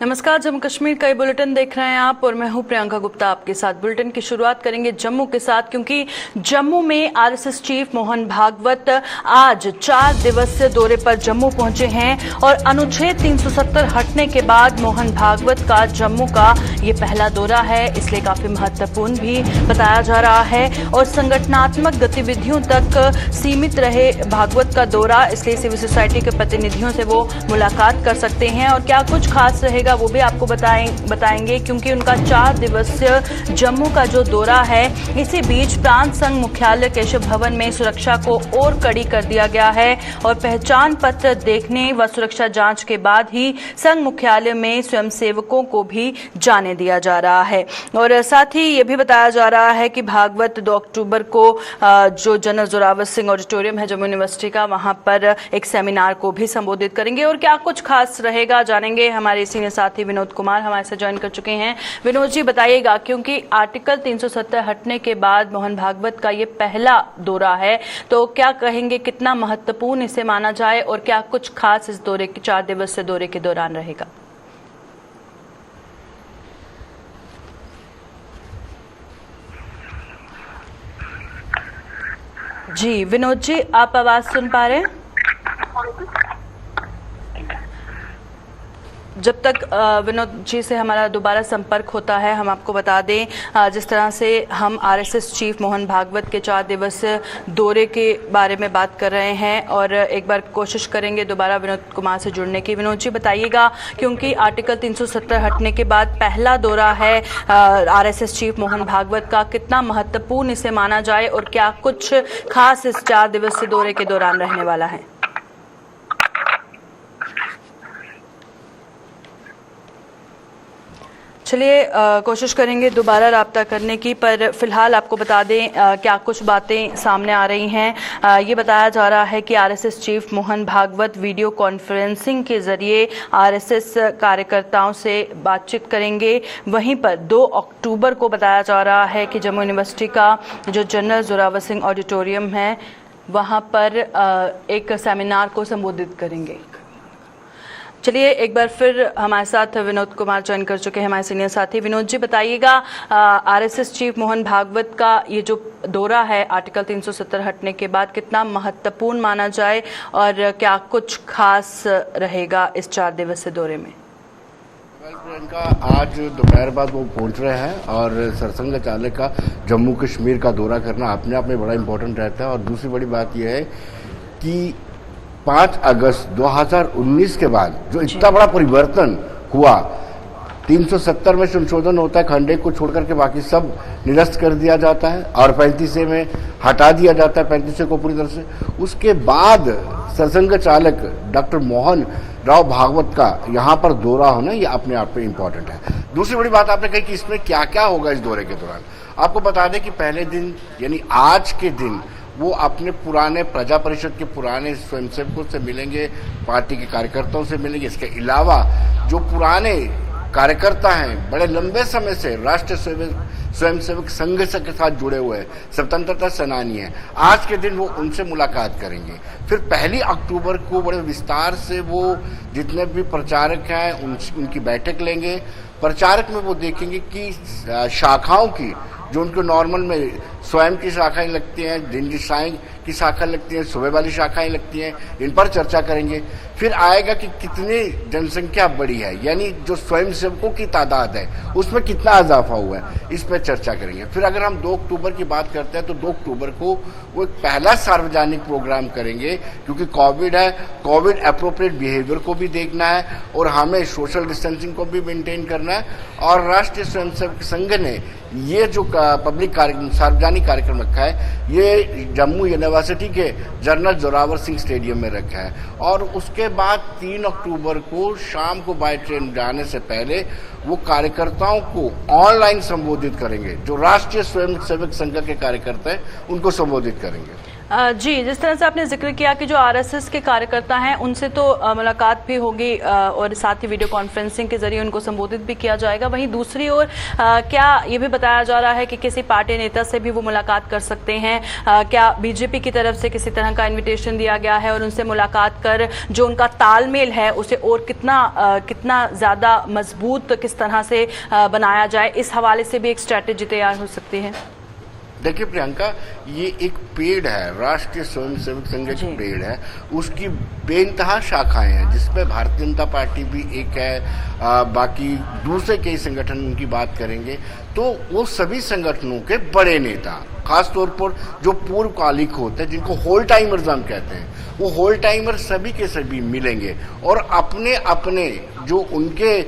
नमस्कार, जम्मू कश्मीर का ये बुलेटिन देख रहे हैं आप और मैं हूं प्रियंका गुप्ता आपके साथ। बुलेटिन की शुरुआत करेंगे जम्मू के साथ, क्योंकि जम्मू में आरएसएस चीफ मोहन भागवत आज 4 दिवसीय दौरे पर जम्मू पहुंचे हैं और अनुच्छेद 370 हटने के बाद मोहन भागवत का जम्मू का ये पहला दौरा है, इसलिए काफी महत्वपूर्ण भी बताया जा रहा है और संगठनात्मक गतिविधियों तक सीमित रहे भागवत का दौरा, इसलिए सिविल सोसाइटी के प्रतिनिधियों से वो मुलाकात कर सकते हैं और क्या कुछ खास रहेगा वो भी आपको बताएंगे, क्योंकि उनका 4 दिवसीय जम्मू का जो दौरा है, इसी बीच प्रांत संघ मुख्यालय केशव भवन में सुरक्षा को और कड़ी कर दिया गया है और पहचान पत्र देखने व सुरक्षा जांच के बाद ही संघ मुख्यालय में स्वयंसेवकों को भी जाने दिया जा रहा है। और साथ ही ये भी बताया जा रहा है कि भागवत 2 अक्टूबर को जो जनरल जोरावर सिंह ऑडिटोरियम है जम्मू यूनिवर्सिटी का, वहां पर एक सेमिनार को भी संबोधित करेंगे और क्या कुछ खास रहेगा जानेंगे। हमारे सीनियर साथी विनोद कुमार हमारे साथ ज्वाइन कर चुके हैं। विनोद जी बताइएगा, क्योंकि आर्टिकल 370 हटने के बाद मोहन भागवत का ये पहला दौरा है, तो क्या कहेंगे कितना महत्वपूर्ण इसे माना जाए और क्या कुछ खास इस दौरे के 4 दिवसीय दौरे के दौरान रहेगा? जी विनोद जी, आप आवाज सुन पा रहे हैं? जब तक विनोद जी से हमारा दोबारा संपर्क होता है, हम आपको बता दें जिस तरह से हम आरएसएस चीफ मोहन भागवत के 4 दिवसीय दौरे के बारे में बात कर रहे हैं और एक बार कोशिश करेंगे दोबारा विनोद कुमार से जुड़ने की। विनोद जी बताइएगा, क्योंकि आर्टिकल 370 हटने के बाद पहला दौरा है आरएसएस चीफ मोहन भागवत का, कितना महत्वपूर्ण इसे माना जाए और क्या कुछ खास इस 4 दिवसीय दौरे के दौरान रहने वाला है? चलिए कोशिश करेंगे दोबारा राब्ता करने की, पर फिलहाल आपको बता दें क्या कुछ बातें सामने आ रही हैं। ये बताया जा रहा है कि RSS chief Mohan Bhagwat video conferencing के जरिए आरएसएस कार्यकर्ताओं से बातचीत करेंगे। वहीं पर 2 अक्टूबर को बताया जा रहा है कि जम्मू यूनिवर्सिटी का जो जनरल जोरावर सिंह ऑडिटोरियम है, वहाँ पर एक सेमिनार को संबोधित करेंगे। चलिए एक बार फिर हमारे साथ विनोद कुमार ज्वाइन कर चुके हैं, हमारे सीनियर साथी। विनोद जी बताइएगा, आरएसएस चीफ मोहन भागवत का ये जो दौरा है आर्टिकल 370 हटने के बाद, कितना महत्वपूर्ण माना जाए और क्या कुछ खास रहेगा इस 4 दिवसीय दौरे में? प्रियंका, आज दोपहर बाद वो पहुंच रहे हैं और सरसंघ चालक का जम्मू कश्मीर का दौरा करना अपने आप में बड़ा इंपॉर्टेंट रहता है। और दूसरी बड़ी बात यह है कि 5 अगस्त 2019 के बाद जो इतना बड़ा परिवर्तन हुआ, 370 में संशोधन होता है, खंड 1 को छोड़कर के बाकी सब निरस्त कर दिया जाता है और 35 में हटा दिया जाता है, 35 को पूरी तरह से। उसके बाद सरसंघ चालक डॉक्टर मोहन राव भागवत का यहाँ पर दौरा होना ये अपने आप में इम्पोर्टेंट है। दूसरी बड़ी बात आपने कही कि इसमें क्या क्या होगा इस दौरे के दौरान। आपको बता दें कि पहले दिन यानी आज के दिन वो अपने पुराने प्रजा परिषद के पुराने स्वयंसेवकों से मिलेंगे, पार्टी के कार्यकर्ताओं से मिलेंगे। इसके अलावा जो पुराने कार्यकर्ता हैं, बड़े लंबे समय से राष्ट्रीय स्वयंसेवक संघ के साथ जुड़े हुए हैं, स्वतंत्रता सेनानी हैं, आज के दिन वो उनसे मुलाकात करेंगे। फिर 1 अक्टूबर को बड़े विस्तार से वो जितने भी प्रचारक हैं उनकी बैठक लेंगे। प्रचारक में वो देखेंगे कि शाखाओं की जो उनको नॉर्मल में स्वयं की शाखाएं लगती हैं, दिन की शाखा लगती हैं, सुबह वाली शाखाएं लगती हैं, इन पर चर्चा करेंगे। फिर आएगा कि कितनी जनसंख्या बढ़ी है, यानी जो स्वयंसेवकों की तादाद है उसमें कितना इजाफा हुआ है, इस पर चर्चा करेंगे। फिर अगर हम 2 अक्टूबर की बात करते हैं तो 2 अक्टूबर को वो एक पहला सार्वजनिक प्रोग्राम करेंगे, क्योंकि कोविड है, कोविड अप्रोप्रिएट बिहेवियर को भी देखना है और हमें सोशल डिस्टेंसिंग को भी मेंटेन करना है। और राष्ट्रीय स्वयंसेवक संघ ने ये जो पब्लिक कार्यक्रम, सार्वजनिक कार्यक्रम रखा है, ये जम्मू यूनिवर्सिटी के जनरल जोरावर सिंह स्टेडियम में रखा है। और उसके बाद 3 अक्टूबर को शाम को बाय ट्रेन जाने से पहले वो कार्यकर्ताओं को ऑनलाइन संबोधित करेंगे, जो राष्ट्रीय स्वयंसेवक संघ के कार्यकर्ता हैं उनको संबोधित करेंगे। जी, जिस तरह से आपने जिक्र किया कि जो आरएसएस के कार्यकर्ता हैं उनसे तो मुलाकात भी होगी और साथ ही वीडियो कॉन्फ्रेंसिंग के जरिए उनको संबोधित भी किया जाएगा। वहीं दूसरी ओर क्या ये भी बताया जा रहा है कि किसी पार्टी नेता से भी वो मुलाकात कर सकते हैं? क्या बीजेपी की तरफ से किसी तरह का इन्विटेशन दिया गया है और उनसे मुलाकात कर जो उनका तालमेल है उसे और कितना ज़्यादा मजबूत किस तरह से बनाया जाए, इस हवाले से भी एक स्ट्रैटेजी तैयार हो सकती है? देखिए प्रियंका, ये एक पेड़ है, राष्ट्रीय स्वयंसेवक संघ की पेड़ है, उसकी बेइंतहा शाखाएं हैं जिसमें भारतीय जनता पार्टी भी एक है, बाकी दूसरे कई संगठन उनकी बात करेंगे तो वो सभी संगठनों के बड़े नेता, खासतौर पर जो पूर्वकालिक होते हैं जिनको होल टाइमर्स हम कहते हैं, वो होल टाइमर सभी के सभी मिलेंगे और अपने अपने जो उनके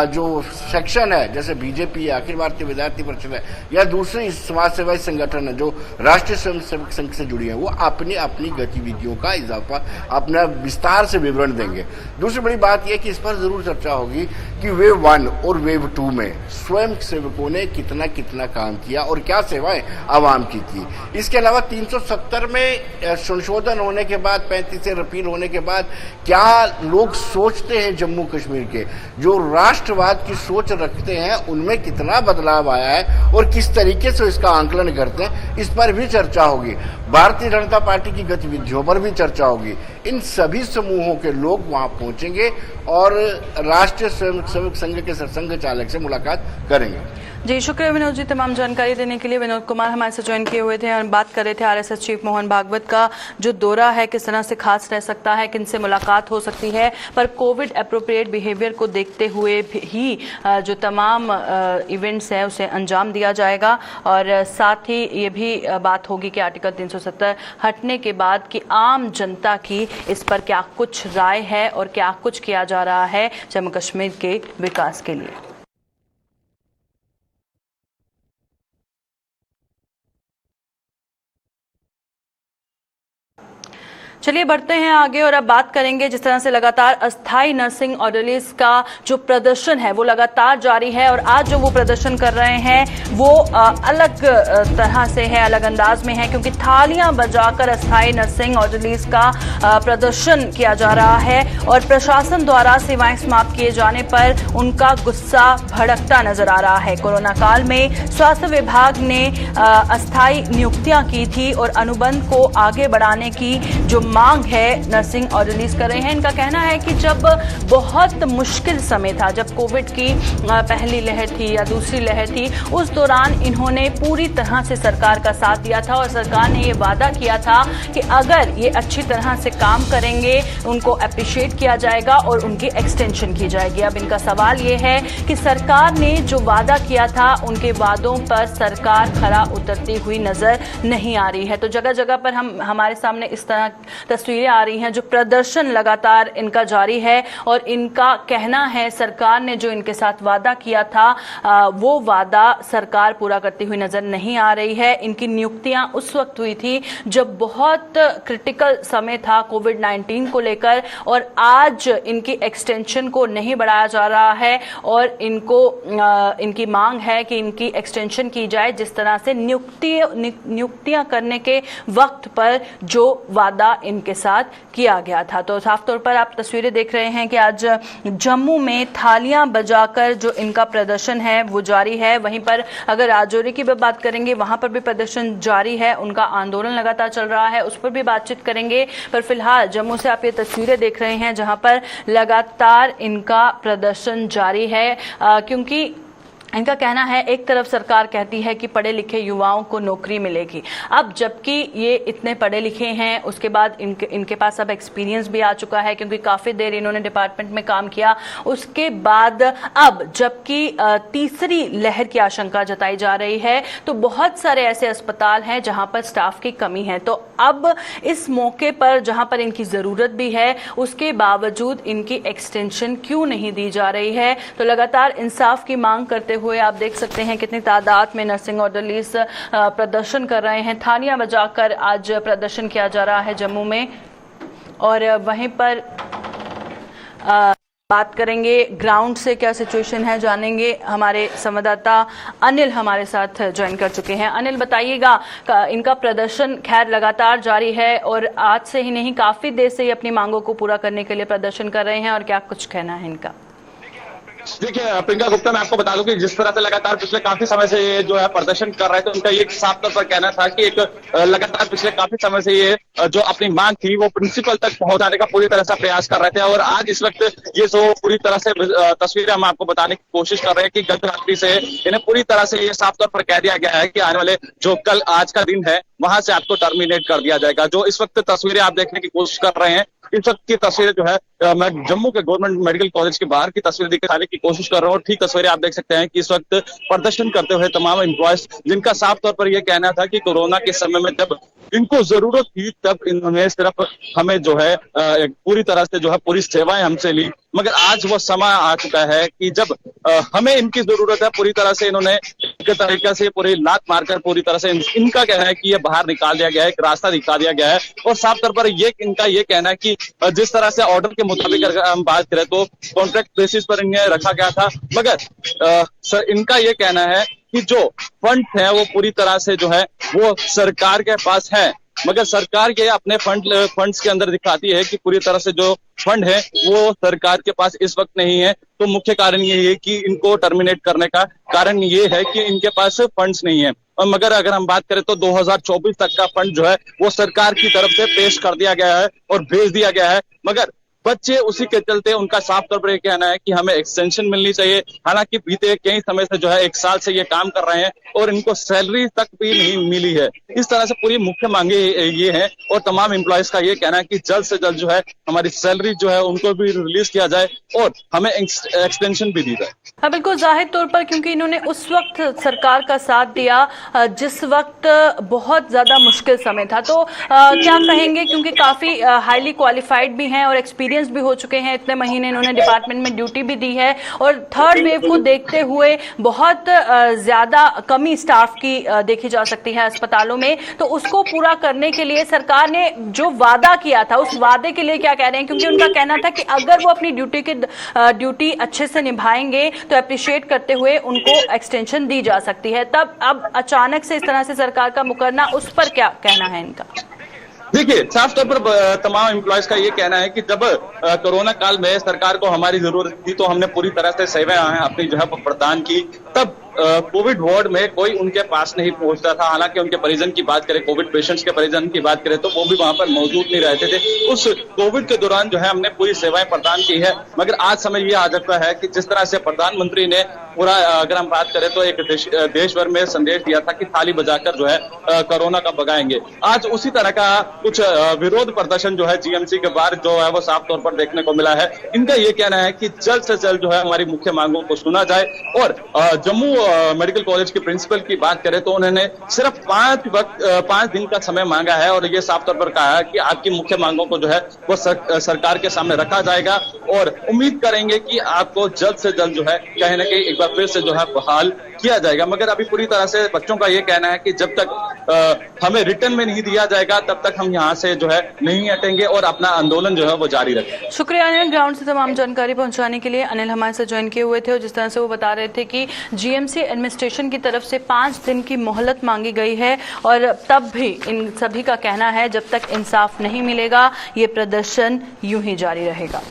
जो सेक्शन है, जैसे बीजेपी है, अखिल भारतीय विद्यार्थी परिषद है या दूसरे समाज सेवाई संगठन है जो राष्ट्रीय स्वयंसेवक संघ से जुड़ी है, वो अपनी अपनी गतिविधियों का इजाफा अपना विस्तार से विवरण देंगे। दूसरी बड़ी बात यह कि इस पर जरूर चर्चा होगी कि वेव 1 और वेव 2 में स्वयं सेवकों ने कितना कितना काम किया और क्या सेवाएं आवाम की थी। इसके अलावा 370 में संशोधन होने के बाद, 35 से रिपील होने के बाद क्या लोग सोचते हैं जम्मू कश्मीर के, जो राष्ट्रवाद की सोच रखते हैं उनमें कितना बदलाव आया है और किस तरीके से इसका आंकलन करते हैं, इस पर भी चर्चा होगी। भारतीय जनता पार्टी की गतिविधियों पर भी चर्चा होगी। इन सभी समूहों के लोग वहां पहुंचेंगे और राष्ट्रीय स्वयंसेवक संघ के सरसंघ चालक से मुलाकात करेंगे। जी, शुक्रिया विनोद जी तमाम जानकारी देने के लिए। विनोद कुमार हमारे साथ ज्वाइन किए हुए थे और बात कर रहे थे आरएसएस चीफ मोहन भागवत का जो दौरा है किस तरह से खास रह सकता है, किनसे मुलाकात हो सकती है, पर कोविड अप्रोप्रिएट बिहेवियर को देखते हुए ही जो तमाम इवेंट्स है उसे अंजाम दिया जाएगा और साथ ही ये भी बात होगी कि आर्टिकल 370 हटने के बाद कि आम जनता की इस पर क्या कुछ राय है और क्या कुछ किया जा रहा है जम्मू कश्मीर के विकास के लिए। चलिए बढ़ते हैं आगे और अब बात करेंगे जिस तरह से लगातार अस्थायी नर्सिंग ऑर्डरलीज का जो प्रदर्शन है वो लगातार जारी है और आज जो वो प्रदर्शन कर रहे हैं वो अलग तरह से है, अलग अंदाज में है क्योंकि थालियां बजाकर अस्थायी नर्सिंग ऑर्डरलीज का प्रदर्शन किया जा रहा है और प्रशासन द्वारा सेवाएं समाप्त किए जाने पर उनका गुस्सा भड़कता नजर आ रहा है। कोरोना काल में स्वास्थ्य विभाग ने अस्थायी नियुक्तियां की थी और अनुबंध को आगे बढ़ाने की जो मांग है नर्सिंग ऑर्डरलीज कर रहे हैं। इनका कहना है कि जब बहुत मुश्किल समय था, जब कोविड की पहली लहर थी या दूसरी लहर थी, उस दौरान इन्होंने पूरी तरह से सरकार का साथ दिया था और सरकार ने ये वादा किया था कि अगर ये अच्छी तरह से काम करेंगे उनको अप्रिशिएट किया जाएगा और उनकी एक्सटेंशन की जाएगी। अब इनका सवाल ये है कि सरकार ने जो वादा किया था उनके वादों पर सरकार खरा उतरती हुई नजर नहीं आ रही है। तो जगह जगह पर हमारे सामने इस तरह तस्वीरें आ रही हैं जो प्रदर्शन लगातार इनका जारी है और इनका कहना है सरकार ने जो इनके साथ वादा किया था वो वादा सरकार पूरा करती हुई नजर नहीं आ रही है। इनकी नियुक्तियां उस वक्त हुई थी जब बहुत क्रिटिकल समय था कोविड-19 को लेकर और आज इनकी एक्सटेंशन को नहीं बढ़ाया जा रहा है और इनकी मांग है कि इनकी एक्सटेंशन की जाए जिस तरह से नियुक्तियां करने के वक्त पर जो वादा इनके साथ किया गया था। तो साफ तौर पर आप तस्वीरें देख रहे हैं कि आज जम्मू में थालियां बजाकर जो इनका प्रदर्शन है वो जारी है। वहीं पर अगर राजौरी की बात करेंगे वहां पर भी प्रदर्शन जारी है, उनका आंदोलन लगातार चल रहा है, उस पर भी बातचीत करेंगे। पर फिलहाल जम्मू से आप ये तस्वीरें देख रहे हैं जहां पर लगातार इनका प्रदर्शन जारी है क्योंकि इनका कहना है एक तरफ सरकार कहती है कि पढ़े लिखे युवाओं को नौकरी मिलेगी, अब जबकि ये इतने पढ़े लिखे हैं उसके बाद इनके पास अब एक्सपीरियंस भी आ चुका है क्योंकि काफ़ी देर इन्होंने डिपार्टमेंट में काम किया, उसके बाद अब जबकि तीसरी लहर की आशंका जताई जा रही है तो बहुत सारे ऐसे अस्पताल हैं जहां पर स्टाफ की कमी है। तो अब इस मौके पर जहां पर इनकी ज़रूरत भी है उसके बावजूद इनकी एक्सटेंशन क्यों नहीं दी जा रही है। तो लगातार इंसाफ की मांग करते हुए आप देख सकते हैं कितनी तादाद में नर्सिंग ऑर्डरलीज प्रदर्शन कर रहे हैं। थालियां बजाकर आज प्रदर्शन किया जा रहा है जम्मू में और वहीं पर बात करेंगे ग्राउंड से क्या सिचुएशन है, जानेंगे। हमारे संवाददाता अनिल हमारे साथ ज्वाइन कर चुके हैं। अनिल, बताइएगा, इनका प्रदर्शन खैर लगातार जारी है और आज से ही नहीं, काफी देर से ही अपनी मांगों को पूरा करने के लिए प्रदर्शन कर रहे हैं, और क्या कुछ कहना है इनका? देखिए प्रियंका गुप्ता, मैं आपको बता दूं कि जिस तरह से लगातार पिछले काफी समय से ये जो है प्रदर्शन कर रहे थे, उनका ये साफ तौर पर कहना था कि एक लगातार पिछले काफी समय से ये जो अपनी मांग थी वो प्रिंसिपल तक पहुंचाने का पूरी तरह से प्रयास कर रहे थे। और आज इस वक्त ये जो पूरी तरह से तस्वीरें हम आपको बताने की कोशिश कर रहे हैं कि गत रात्रि से इन्हें पूरी तरह से ये साफ तौर पर कह दिया गया है कि आने वाले जो कल आज का दिन है वहां से आपको टर्मिनेट कर दिया जाएगा। जो इस वक्त तस्वीरें आप देखने की कोशिश कर रहे हैं, इस वक्त की तस्वीरें जो है मैं जम्मू के गवर्नमेंट मेडिकल कॉलेज के बाहर की तस्वीर दिखाने की कोशिश कर रहा हूँ। ठीक तस्वीरें आप देख सकते हैं कि इस वक्त प्रदर्शन करते हुए तमाम एम्प्लॉयज, जिनका साफ तौर पर यह कहना था कि कोरोना के समय में जब इनको जरूरत थी तब इन्होंने सिर्फ हमें जो है पूरी तरह से जो है पूरी सेवाएं हमसे ली, मगर आज वो समय आ चुका है कि जब हमें इनकी जरूरत है, पूरी तरह से इन्होंने एक तरीके से पूरी लात मारकर पूरी तरह से इनका कहना है कि ये बाहर निकाल दिया गया है, एक रास्ता दिखा दिया गया है। और साफ तौर पर ये इनका ये कहना है कि जिस तरह से ऑर्डर के मुताबिक अगर हम बात करें तो कॉन्ट्रैक्ट बेसिस पर इन्हें रखा गया था, मगर इनका ये कहना है कि जो फंड है वो पूरी तरह से जो है वो सरकार के पास है, मगर सरकार ये अपने फंड्स के अंदर दिखाती है कि पूरी तरह से जो फंड है वो सरकार के पास इस वक्त नहीं है। तो मुख्य कारण ये है कि इनको टर्मिनेट करने का कारण ये है कि इनके पास फंड्स नहीं है। और मगर अगर हम बात करें तो 2024 तक का फंड जो है वो सरकार की तरफ से पेश कर दिया गया है और भेज दिया गया है, मगर बच्चे उसी के चलते उनका साफ तौर पर यह कहना है कि हमें एक्सटेंशन मिलनी चाहिए। हालांकि बीते कई समय से जो है 1 साल से ये काम कर रहे हैं और इनको सैलरी तक भी नहीं मिली है। इस तरह से पूरी मुख्य मांगे ये है और तमाम एम्प्लॉयज का ये कहना है कि जल्द से जल्द जो है हमारी सैलरी जो है उनको भी रिलीज किया जाए और हमें एक्सटेंशन भी दी जाए। हाँ, बिल्कुल जाहिर तौर पर, क्योंकि इन्होंने उस वक्त सरकार का साथ दिया जिस वक्त बहुत ज्यादा मुश्किल समय था। तो क्या कहेंगे, क्योंकि काफी हाईली क्वालिफाइड भी हैं और एक्सपीरियंस भी हो चुके हैं, इतने महीने इन्होंने डिपार्टमेंट में ड्यूटी भी दी है, और थर्ड वेव को देखते हुए बहुत ज्यादा कमी स्टाफ की देखी जा सकती है अस्पतालों में। तो उसको पूरा करने के लिए सरकार ने जो वादा किया था, उस वादे के लिए क्या कह रहे हैं? क्योंकि उनका कहना था कि अगर वो अपनी ड्यूटी अच्छे से निभाएंगे तो अप्रिशिएट करते हुए उनको एक्सटेंशन दी जा सकती है। तब अब अचानक से इस तरह से सरकार का मुकरना, उस पर क्या कहना है इनका? देखिए, साफ तौर पर तमाम एम्प्लॉयज का ये कहना है कि जब कोरोना काल में सरकार को हमारी जरूरत थी तो हमने पूरी तरह से सेवाएं अपनी जो है प्रदान की। तब कोविड वार्ड में कोई उनके पास नहीं पहुंचता था। हालांकि उनके परिजन की बात करें, कोविड पेशेंट्स के परिजन की बात करें तो वो भी वहां पर मौजूद नहीं रहते थे। उस कोविड के दौरान जो है हमने पूरी सेवाएं प्रदान की है, मगर आज समय ये आ जाता है कि जिस तरह से प्रधानमंत्री ने पूरा, अगर हम बात करें तो एक देश भर में संदेश दिया था कि थाली बजाकर जो है कोरोना का भगाएंगे। आज उसी तरह का कुछ विरोध प्रदर्शन जो है जीएमसी के बाहर जो है वो साफ तौर पर देखने को मिला है। इनका ये कहना है कि जल्द से जल्द जो है हमारी मुख्य मांगों को सुना जाए। और जम्मू मेडिकल कॉलेज के प्रिंसिपल की बात करें तो उन्होंने सिर्फ 5 दिन का समय मांगा है और ये साफ तौर पर कहा है कि आपकी मुख्य मांगों को जो है वो सरकार के सामने रखा जाएगा और उम्मीद करेंगे कि आपको जल्द से जल्द जो है कहीं ना कहीं एक बार फिर से जो है बहाल किया जाएगा। मगर अभी पूरी तरह से बच्चों का ये कहना है कि जब तक हमें रिटर्न में नहीं दिया जाएगा तब तक हम यहाँ से जो है नहीं हटेंगे और अपना आंदोलन जो है वो जारी रखेंगे। शुक्रिया अनिल, ग्राउंड से तमाम जानकारी पहुंचाने के लिए। अनिल हमारे साथ ज्वाइन किए हुए थे और जिस तरह से वो बता रहे थे कि जीएमसी एडमिनिस्ट्रेशन की तरफ से 5 दिन की मोहलत मांगी गई है और तब भी इन सभी का कहना है जब तक इंसाफ नहीं मिलेगा ये प्रदर्शन यूं ही जारी रहेगा।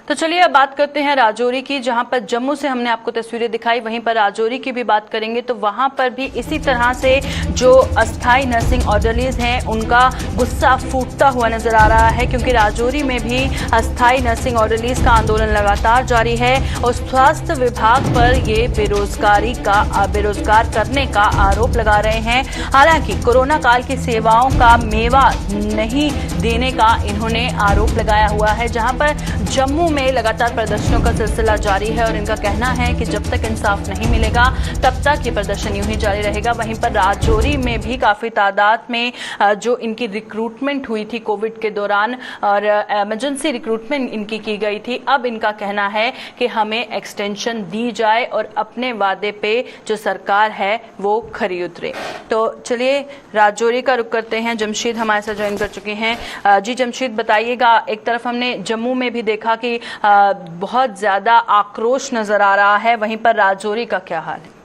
तो चलिए अब बात करते हैं राजौरी की, जहां पर जम्मू से हमने आपको तस्वीरें दिखाई, वहीं पर राजौरी की भी बात करेंगे। तो वहां पर भी इसी तरह से जो अस्थाई नर्सिंग ऑर्डरलीज हैं उनका गुस्सा फूटता हुआ नजर आ रहा है, क्योंकि राजौरी में भी अस्थाई नर्सिंग ऑर्डरलीज का आंदोलन लगातार जारी है और स्वास्थ्य विभाग पर ये बेरोजगार करने का आरोप लगा रहे हैं। हालांकि कोरोना काल की सेवाओं का मेवा नहीं देने का इन्होंने आरोप लगाया हुआ है, जहां पर जम्मू में लगातार प्रदर्शनों का सिलसिला जारी है और इनका कहना है कि जब तक इंसाफ नहीं मिलेगा तब तक ये प्रदर्शन यूं ही जारी रहेगा। वहीं पर राजौरी में भी काफी तादाद में जो इनकी रिक्रूटमेंट हुई थी कोविड के दौरान और इमरजेंसी रिक्रूटमेंट इनकी की गई थी, अब इनका कहना है कि हमें एक्सटेंशन दी जाए और अपने वादे पे जो सरकार है वो खरी उतरे। तो चलिए राजौरी का रुख करते हैं। जमशीद हमारे साथ ज्वाइन कर चुके हैं। जी जमशीद, बताइएगा, एक तरफ हमने जम्मू में भी देखा कि बहुत ज्यादा आक्रोश नजर आ रहा है, वहीं पर राजौरी का क्या हाल है?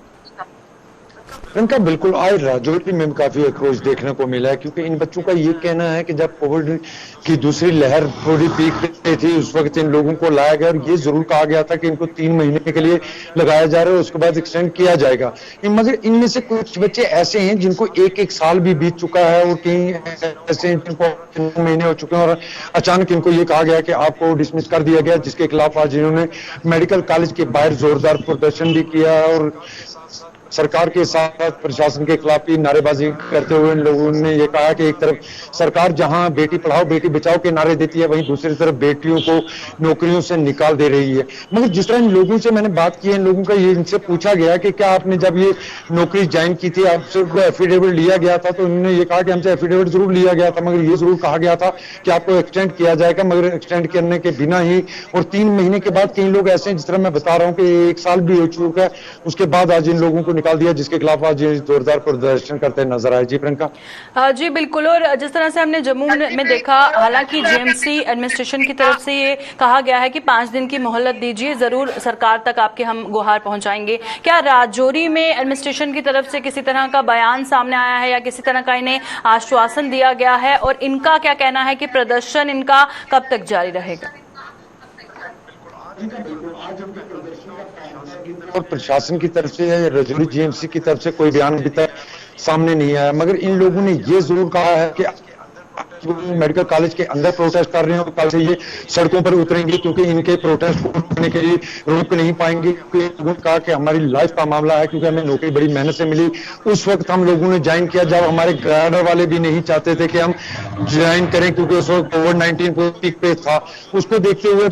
इनका बिल्कुल आज राजौरी में काफी आक्रोश देखने को मिला है, क्योंकि इन बच्चों का ये कहना है कि जब कोविड की दूसरी लहर थोड़ी पीक पे थी उस वक्त इन लोगों को लाया गया और ये जरूर कहा गया था कि इनको 3 महीने के लिए लगाया जा रहा है, उसके बाद एक्सटेंड किया जाएगा। मगर इनमें से कुछ बच्चे ऐसे हैं जिनको एक साल भी बीत चुका है और कई ऐसे जिनको 3 महीने हो चुके हैं और अचानक इनको ये कहा गया कि आपको डिसमिस कर दिया गया, जिसके खिलाफ आज इन्होंने मेडिकल कॉलेज के बाहर जोरदार प्रदर्शन भी किया और सरकार के साथ प्रशासन के खिलाफ भी नारेबाजी करते हुए इन लोगों ने ये कहा कि एक तरफ सरकार जहां बेटी पढ़ाओ बेटी बचाओ के नारे देती है, वहीं दूसरी तरफ बेटियों को नौकरियों से निकाल दे रही है। मगर जिस तरह इन लोगों से मैंने बात की, इन लोगों का ये इनसे पूछा गया कि क्या आपने जब ये नौकरी ज्वाइन की थी आपसे एफिडेविट लिया गया था, तो उन्होंने ये कहा कि हमसे एफिडेविट जरूर लिया गया था, मगर ये जरूर कहा गया था कि आपको एक्सटेंड किया जाएगा, मगर एक्सटेंड करने के बिना ही और 3 महीने के बाद कई लोग ऐसे हैं जिस तरह मैं बता रहा हूँ कि 1 साल भी हो चुका है, उसके बाद आज इन लोगों को निकाल दिया, जिसके खिलाफ आज जोरदार प्रदर्शन करते नजर आए। जी प्रियंका। जी बिल्कुल, और जिस तरह से हमने जम्मू में देखा, हालांकि जेएमसी एडमिनिस्ट्रेशन की तरफ से ये कहा गया है कि 5 दिन की मोहलत दीजिए, जरूर सरकार तक आपके हम गुहार पहुंचाएंगे। क्या राजौरी में एडमिनिस्ट्रेशन की तरफ से किसी तरह का बयान सामने आया है या किसी तरह का इन्हें आश्वासन दिया गया है, और इनका क्या कहना है कि प्रदर्शन इनका कब तक जारी रहेगा? और प्रशासन की तरफ से राजौरी जीएमसी की तरफ से कोई बयान अभी तक सामने नहीं आया, मगर इन लोगों ने ये जरूर कहा है कि मेडिकल कॉलेज के अंदर प्रोटेस्ट कर रहे हैं और कल से ये सड़कों पर उतरेंगे, क्योंकि इनके प्रोटेस्ट को रोकने के लिए रोक नहीं पाएंगे। लोगों ने कहा कि हमारी लाइफ का मामला है, क्योंकि हमें नौकरी बड़ी मेहनत से मिली, उस वक्त हम लोगों ने ज्वाइन किया जब हमारे ग्राडर वाले भी नहीं चाहते थे कि हम ज्वाइन करें, क्योंकि उस वक्त कोविड-19 पीक पे था। उसको देखते हुए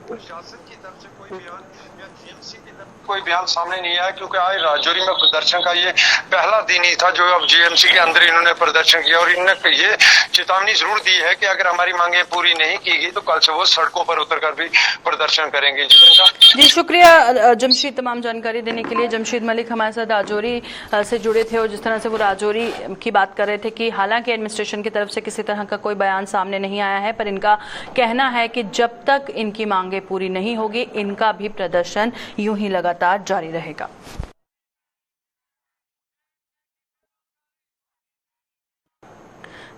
प्रशासन की तरफ से कोई बयान या जीएमसी की तरफ कोई बयान सामने नहीं आया, क्योंकि आज राजौरी में प्रदर्शन का ये पहला दिन ही था जो अब जीएमसी के अंदर इन्होंने प्रदर्शन किया और इन्होंने ये चेतावनी जरूर दी है कि अगर हमारी मांगे पूरी नहीं की गई तो कल से वो सड़कों पर उतरकर भी प्रदर्शन करेंगे। जी शुक्रिया जमशीद तमाम जानकारी देने के लिए। जमशीद मलिक हमारे साथ राजौरी से जुड़े थे और जिस तरह से वो राजौरी की बात कर रहे थे कि हालांकि एडमिनिस्ट्रेशन की तरफ से किसी तरह का कोई बयान सामने नहीं आया है, पर इनका कहना है कि जब तक इनकी मांगे पूरी नहीं होगी इनका भी प्रदर्शन यूं ही लगातार जारी रहेगा।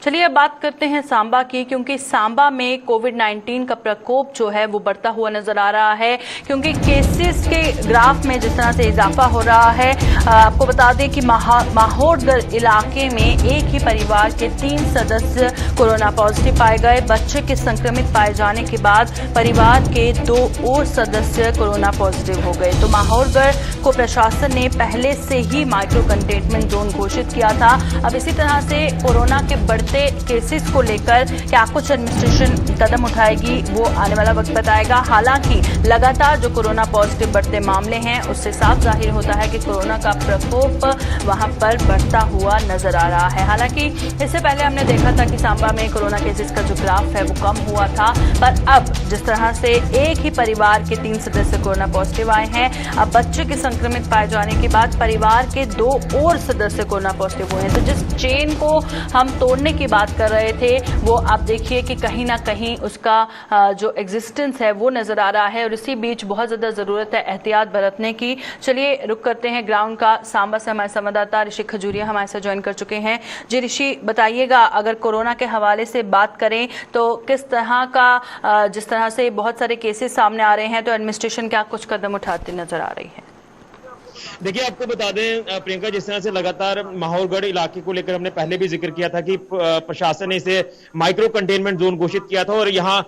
चलिए अब बात करते हैं सांबा की, क्योंकि सांबा में कोविड-19 का प्रकोप जो है वो बढ़ता हुआ नजर आ रहा है, क्योंकि केसेस के ग्राफ में जिस तरह से इजाफा हो रहा है। आपको बता दें कि माहौरगढ़ इलाके में एक ही परिवार के 3 सदस्य कोरोना पॉजिटिव पाए गए। बच्चे के संक्रमित पाए जाने के बाद परिवार के 2 और सदस्य कोरोना पॉजिटिव हो गए। तो माहौरगढ़ को प्रशासन ने पहले से ही माइक्रो कंटेनमेंट जोन घोषित किया था। अब इसी तरह से कोरोना के बढ़ते केसेस को लेकर क्या कुछ एडमिनिस्ट्रेशन कदम उठाएगी वो आने वाला वक्त बताएगा। हालांकि लगातार जो कोरोना पॉजिटिव बढ़ते मामले हैं उससे साफ जाहिर होता है कि कोरोना का प्रकोप वहां पर बढ़ता हुआ नजर आ रहा है। हालांकि इससे पहले हमने देखा था कि सांबा में कोरोना केसेस का जो ग्राफ है वो कम हुआ था, पर अब जिस तरह से एक ही परिवार के 3 सदस्य कोरोना पॉजिटिव आए हैं, अब बच्चे के संक्रमित पाए जाने के बाद परिवार के 2 और सदस्य कोरोना पॉजिटिव हुए हैं। तो जिस चेन को हम तोड़ने की बात कर रहे थे वो आप देखिए कि कहीं ना कहीं उसका जो एग्जिस्टेंस है वो नजर आ रहा है, और इसी बीच बहुत ज्यादा जरूरत है एहतियात बरतने की। चलिए रुक करते हैं ग्राउंड का। सांबा से हमारे संवाददाता ऋषि खजूरिया हमारे साथ ज्वाइन कर चुके हैं। जी ऋषि, बताइएगा, अगर कोरोना के हवाले से बात करें तो किस तरह का, जिस तरह से बहुत सारे केसेस सामने आ रहे हैं, तो एडमिनिस्ट्रेशन क्या कुछ कदम उठाती नजर आ रही है? देखिए, आपको बता दें प्रियंका, जिस तरह से लगातार माहौरगढ़ इलाके को लेकर हमने पहले भी जिक्र किया था कि प्रशासन ने इसे माइक्रो कंटेनमेंट जोन घोषित किया था और यहाँ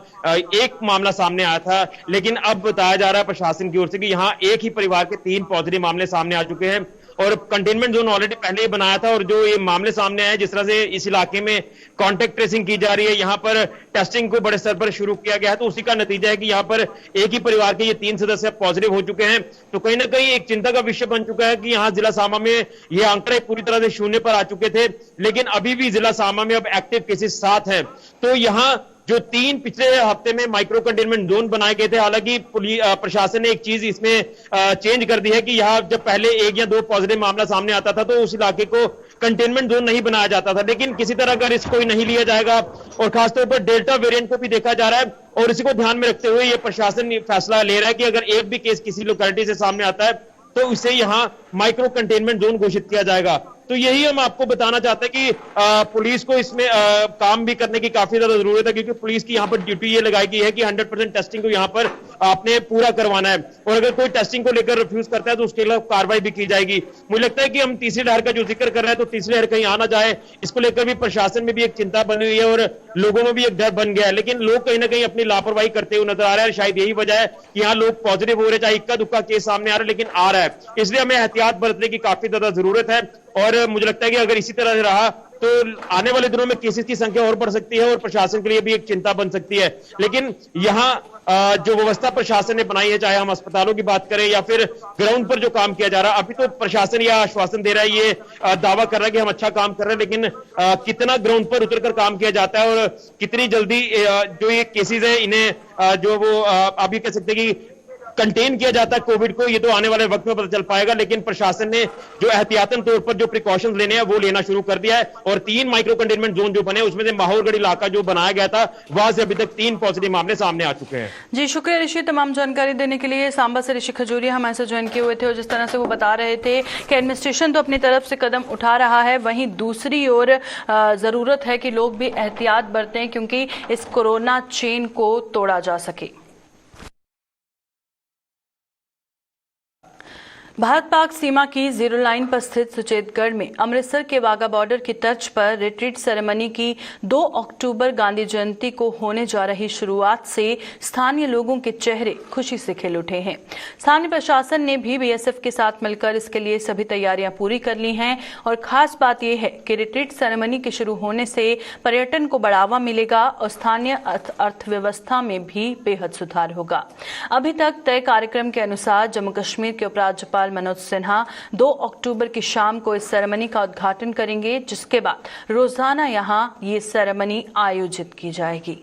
एक मामला सामने आया था, लेकिन अब बताया जा रहा है प्रशासन की ओर से कि यहाँ एक ही परिवार के 3 पॉजिटिव मामले सामने आ चुके हैं और कंटेनमेंट जोन ऑलरेडी पहले ही बनाया था। और जो ये मामले सामने आए, जिस तरह से इस इलाके में कॉन्टेक्ट ट्रेसिंग की जा रही है, यहाँ पर टेस्टिंग को बड़े स्तर पर शुरू किया गया है, तो उसी का नतीजा है कि यहाँ पर एक ही परिवार के ये 3 सदस्य पॉजिटिव हो चुके हैं। तो कहीं ना कहीं एक चिंता का विषय बन चुका है कि यहाँ जिला सामा में ये आंकड़े पूरी तरह से शून्य पर आ चुके थे, लेकिन अभी भी जिला सामा में अब एक्टिव केसेस 7 हैं। तो यहाँ जो 3 पिछले हफ्ते में माइक्रो कंटेनमेंट जोन बनाए गए थे, हालांकि प्रशासन ने एक चीज इसमें चेंज कर दी है कि यहाँ जब पहले 1 या 2 पॉजिटिव मामला सामने आता था तो उस इलाके को कंटेनमेंट जोन नहीं बनाया जाता था, लेकिन किसी तरह का रिस्क कोई नहीं लिया जाएगा। और खासतौर पर डेल्टा वेरिएंट को भी देखा जा रहा है, और इसी को ध्यान में रखते हुए ये प्रशासन फैसला ले रहा है कि अगर एक भी केस किसी लोकेलिटी से सामने आता है तो इसे यहाँ माइक्रो कंटेनमेंट जोन घोषित किया जाएगा। तो यही हम आपको बताना चाहते हैं कि पुलिस को इसमें काम भी करने की काफी ज्यादा जरूरत है, क्योंकि पुलिस की यहाँ पर ड्यूटी ये लगाई गई है कि 100% टेस्टिंग को यहाँ पर आपने पूरा करवाना है, और अगर कोई टेस्टिंग को लेकर रिफ्यूज करता है तो उसके खिलाफ कार्रवाई भी की जाएगी। मुझे लगता है कि हम तीसरी लहर का जो जिक्र कर रहे हैं, तो तीसरी लहर कहीं आना जाए, इसको लेकर भी प्रशासन में भी एक चिंता बनी हुई है और लोगों में भी एक डर बन गया है। लेकिन लोग कहीं ना कहीं अपनी लापरवाही करते हुए नजर आ रहे हैं। शायद यही वजह है कि यहाँ लोग पॉजिटिव हो रहे, चाहे इक्का दुक्का केस सामने आ रहा है, लेकिन आ रहा है। इसलिए हमें एहतियात बरतने की काफी ज्यादा जरूरत है, और मुझे लगता है कि अगर इसी तरह से रहा तो आने वाले दिनों में केसेस की संख्या और बढ़ सकती है और प्रशासन के लिए भी एक चिंता बन सकती है। लेकिन यहाँ जो व्यवस्था प्रशासन ने बनाई है, चाहे हम अस्पतालों की बात करें या फिर ग्राउंड पर जो काम किया जा रहा है, अभी तो प्रशासन यह आश्वासन दे रहा है, ये दावा कर रहा है कि हम अच्छा काम कर रहे हैं, लेकिन कितना ग्राउंड पर उतरकर काम किया जाता है और कितनी जल्दी जो ये केसेस है इन्हें जो वो अभी कह सकते हैं कि कंटेन किया जाता है कोविड को, ये तो आने वाले वक्त में पता चल पाएगा। लेकिन प्रशासन ने जो एहतियातन तौर पर जो प्रिकॉशंस लेने हैं वो लेना शुरू कर दिया है, और 3 माइक्रो कंटेनमेंट जोन जो बने उसमें से माहौलगढ़ इलाका जो बनाया गया था वहां से अभी तक 3 पॉजिटिव मामले सामने आ चुके हैं। जी शुक्रिया ऋषि, तमाम जानकारी देने के लिए। सांबा से ऋषि खजूरिया हमारे साथ ज्वाइन किए हुए थे, और जिस तरह से वो बता रहे थे कि एडमिनिस्ट्रेशन तो अपनी तरफ से कदम उठा रहा है, वहीं दूसरी ओर जरूरत है कि लोग भी एहतियात बरतें, क्योंकि इस कोरोना चेन को तोड़ा जा सके। भारत पाक सीमा की जीरो लाइन पर स्थित सुचेतगढ़ में अमृतसर के वाघा बॉर्डर की तर्ज पर रिट्रीट सेरेमनी की 2 अक्टूबर गांधी जयंती को होने जा रही शुरुआत से स्थानीय लोगों के चेहरे खुशी से खिल उठे हैं। स्थानीय प्रशासन ने भी बीएसएफ के साथ मिलकर इसके लिए सभी तैयारियां पूरी कर ली हैं, और खास बात यह है कि रिट्रीट सेरेमनी के शुरू होने से पर्यटन को बढ़ावा मिलेगा और स्थानीय अर्थव्यवस्था में भी बेहद सुधार होगा। अभी तक तय कार्यक्रम के अनुसार जम्मू कश्मीर के उपराज्यपाल मनोज सिन्हा 2 अक्टूबर की शाम को इस सेरेमनी का उद्घाटन करेंगे, जिसके बाद रोजाना यहां ये सेरेमनी आयोजित की जाएगी।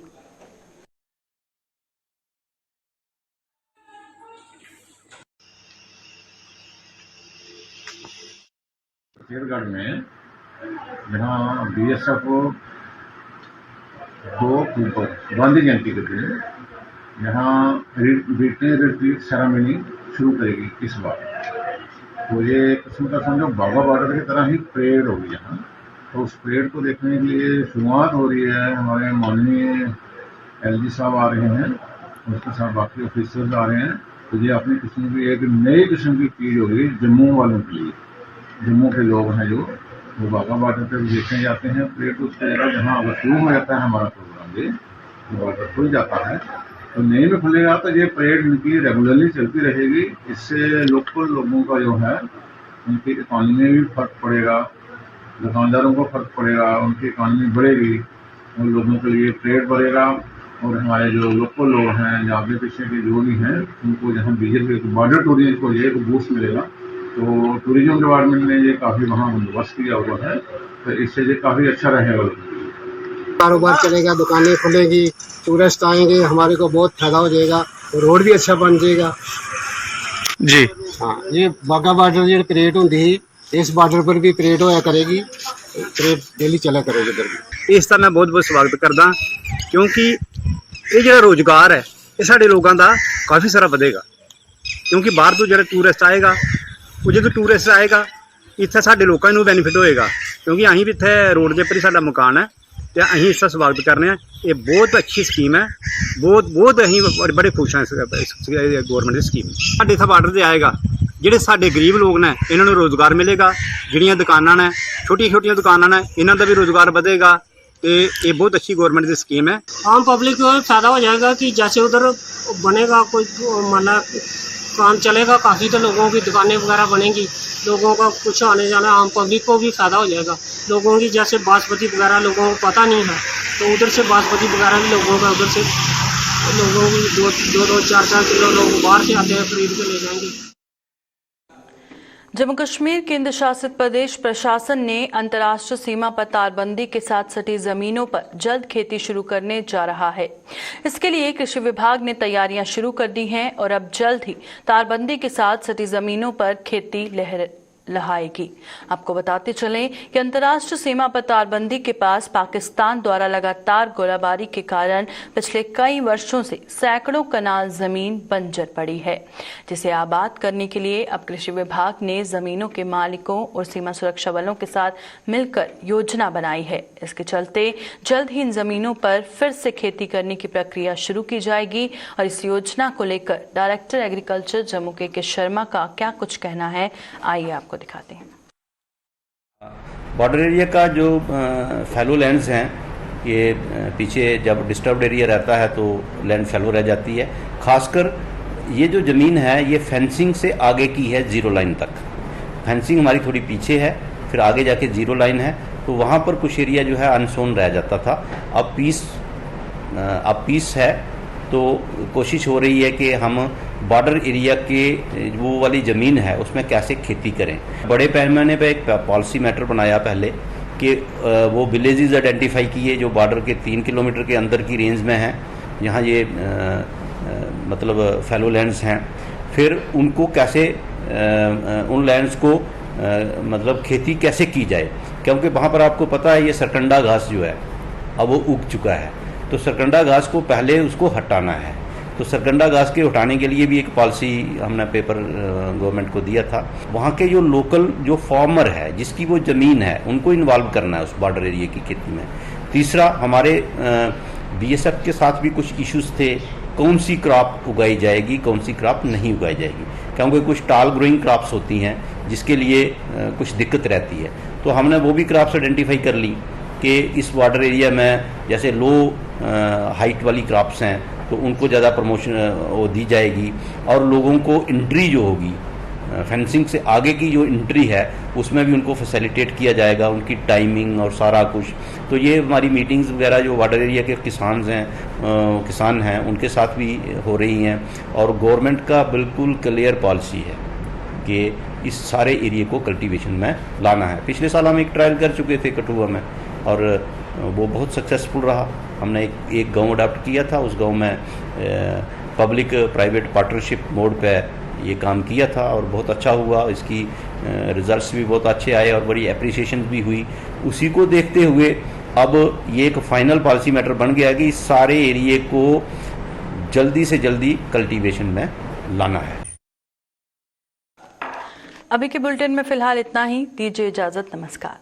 छत्तीसगढ़ में जहाँ बीएसएफ 2 अक्टूबर गांधी जयंती के दिन यहाँ रिट्रीट सेरेमनी शुरू करेगी इस बार। तो ये किस्म का समझो वाघा बॉर्डर की तरह ही परेड होगी यहाँ। तो उस परेड को देखने के लिए शुरुआत हो रही है। हमारे माननीय एलजी साहब आ रहे हैं, उसके साथ बाकी ऑफिसर्स आ रहे हैं। तो ये अपनी किस्म की एक नई किस्म की चीज़ होगी जम्मू वालों के लिए। जम्मू के लोग हैं जो वो वाघा बॉर्डर पर देखने जाते हैं परेड को। उसकी जगह जहाँ अगर शुरू हो जाता है हमारा प्रोग्राम, ये बॉर्डर खुल जाता है तो नई में खुलेगा, तो ये परेड इनकी रेगुलरली चलती रहेगी। इससे लोकल लोगों का जो है उनकी इकॉनमी में भी फर्क पड़ेगा, दुकानदारों को फर्क पड़ेगा, उनकी इकॉनमी बढ़ेगी, उन लोगों के लिए ट्रेड बढ़ेगा, और हमारे जो लोकल लोग हैं या आगे पीछे के जो भी हैं उनको जहाँ बीजेपी बॉर्डर टूरिज्म को ये बूस्ट मिलेगा। तो टूरिज्म डिपार्टमेंट ने ये काफ़ी वहाँ बंदोबस्त किया हुआ है, तो इससे ये काफ़ी अच्छा रहेगा। कारोबार चलेगा, दुकानें खुलेगी, टूरिस्ट आएंगे, हमारे को बहुत फायदा हो जाएगा, रोड भी अच्छा बन जाएगा जी। हाँ, ये वाघा बॉर्डर जो परेड होती है, इस बॉर्डर पर भी परेड होया करेगी, परेड डेली चला करेगी इधर भी। इस तरह मैं बहुत बहुत स्वागत करदा, क्योंकि ये जो रोजगार है ये साढ़े लोगों का काफ़ी सारा बढ़ेगा। क्योंकि बाहर तो जो टूरिस्ट आएगा, वो जो टूरिस्ट आएगा इतने साढ़े लोगों को बेनीफिट होएगा, क्योंकि अं भी इतने रोड के पर ही साडा मकान है, तो अं इसका स्वागत करने। ये बहुत अच्छी स्कीम है, बहुत अं बड़े खुश हैं गौरमेंट की स्कीम। साढ़े इतना बार्डर से आएगा, ਜਿਹੜੇ ਸਾਡੇ ਗਰੀਬ ਲੋਕ ਨੇ ਇਹਨਾਂ ਨੂੰ ਰੋਜ਼ਗਾਰ ਮਿਲੇਗਾ, ਜਿਹੜੀਆਂ ਦੁਕਾਨਾਂ ਨੇ ਛੋਟੀਆਂ ਦੁਕਾਨਾਂ ਨੇ ਇਹਨਾਂ ਦਾ ਵੀ ਰੋਜ਼ਗਾਰ ਵਧੇਗਾ, ਤੇ ਇਹ ਬਹੁਤ अच्छी गवर्नमेंट की स्कीम है। आम पब्लिक को फायदा हो जाएगा कि जैसे उधर बनेगा कोई माना काम चलेगा काफ़ी, तो लोगों की दुकानें वगैरह बनेंगी, लोगों का कुछ आने जाना, आम पब्लिक को भी फ़ायदा हो जाएगा। लोगों की जैसे बासमती वगैरह लोगों को पता नहीं है, तो उधर से बासमती वगैरह भी लोगों का उधर से लोगों की दो 4-4 किलो लोग बाहर से आते हैं, खरीद के ले जाएंगे। जम्मू कश्मीर केंद्र शासित प्रदेश प्रशासन ने अंतर्राष्ट्रीय सीमा पर तारबंदी के साथ सटी जमीनों पर जल्द खेती शुरू करने जा रहा है। इसके लिए कृषि विभाग ने तैयारियां शुरू कर दी हैं और अब जल्द ही तारबंदी के साथ सटी जमीनों पर खेती लहाएगी। आपको बताते चलें कि अंतर्राष्ट्रीय सीमा पर तारबंदी के पास पाकिस्तान द्वारा लगातार गोलाबारी के कारण पिछले कई वर्षों से सैकड़ों कनाल जमीन बंजर पड़ी है, जिसे आबाद करने के लिए अब कृषि विभाग ने जमीनों के मालिकों और सीमा सुरक्षा बलों के साथ मिलकर योजना बनाई है। इसके चलते जल्द ही इन जमीनों पर फिर से खेती करने की प्रक्रिया शुरू की जाएगी और इस योजना को लेकर डायरेक्टर एग्रीकल्चर जम्मू के शर्मा का क्या कुछ कहना है, आइए आपको दिखाते हैं। बॉर्डर एरिया का जो फैलो लैंड्स हैं, ये पीछे जब डिस्टर्ब्ड एरिया रहता है तो लैंड फैलो रह जाती है। खासकर ये जो ज़मीन है ये फेंसिंग से आगे की है, जीरो लाइन तक। फेंसिंग हमारी थोड़ी पीछे है, फिर आगे जाके जीरो लाइन है, तो वहाँ पर कुछ एरिया जो है अनसोन रह जाता था। अब पीस है, तो कोशिश हो रही है कि हम बॉर्डर एरिया के वो वाली ज़मीन है उसमें कैसे खेती करें। बड़े पैमाने पे एक पॉलिसी मैटर बनाया पहले कि वो विलेजेस आइडेंटिफाई किए जो बॉर्डर के 3 किलोमीटर के अंदर की रेंज में हैं, जहाँ ये मतलब फैलो लैंड्स हैं। फिर उनको कैसे उन लैंड्स को मतलब खेती कैसे की जाए, क्योंकि वहाँ पर आपको पता है ये सरकंडा घास जो है अब वो उग चुका है, तो सरकंडा घास को पहले उसको हटाना है। तो सरकंडा घास के हटाने के लिए भी एक पॉलिसी हमने पेपर गवर्नमेंट को दिया था। वहाँ के जो लोकल जो फार्मर है जिसकी वो ज़मीन है उनको इन्वॉल्व करना है उस बॉर्डर एरिया की खेती में। तीसरा, हमारे बीएसएफ के साथ भी कुछ इश्यूज थे, कौन सी क्रॉप उगाई जाएगी, कौन सी क्रॉप नहीं उगाई जाएगी, क्योंकि कुछ टाल ग्रोइंग क्रॉप्स होती हैं जिसके लिए कुछ दिक्कत रहती है। तो हमने वो भी क्रॉप्स आइडेंटिफाई कर ली कि इस बॉर्डर एरिया में जैसे लो हाइट वाली क्रॉप्स हैं तो उनको ज़्यादा प्रमोशन वो दी जाएगी, और लोगों को एंट्री जो होगी फेंसिंग से आगे की जो एंट्री है उसमें भी उनको फैसिलिटेट किया जाएगा, उनकी टाइमिंग और सारा कुछ। तो ये हमारी मीटिंग्स वगैरह जो बॉर्डर एरिया के किसान हैं उनके साथ भी हो रही हैं, और गवर्नमेंट का बिल्कुल क्लियर पॉलिसी है कि इस सारे एरिया को कल्टीवेशन में लाना है। पिछले साल हम एक ट्रायल कर चुके थे कठुआ में, और वो बहुत सक्सेसफुल रहा। हमने एक गांव अडॉप्ट किया था, उस गांव में पब्लिक प्राइवेट पार्टनरशिप मोड पे ये काम किया था और बहुत अच्छा हुआ। इसकी रिजल्ट्स भी बहुत अच्छे आए और बड़ी एप्रिसिएशन भी हुई। उसी को देखते हुए अब ये एक फाइनल पॉलिसी मैटर बन गया कि इस सारे एरिए को जल्दी से जल्दी कल्टीवेशन में लाना है। अभी के बुलेटिन में फिलहाल इतना ही, दीजिए इजाजत, नमस्कार।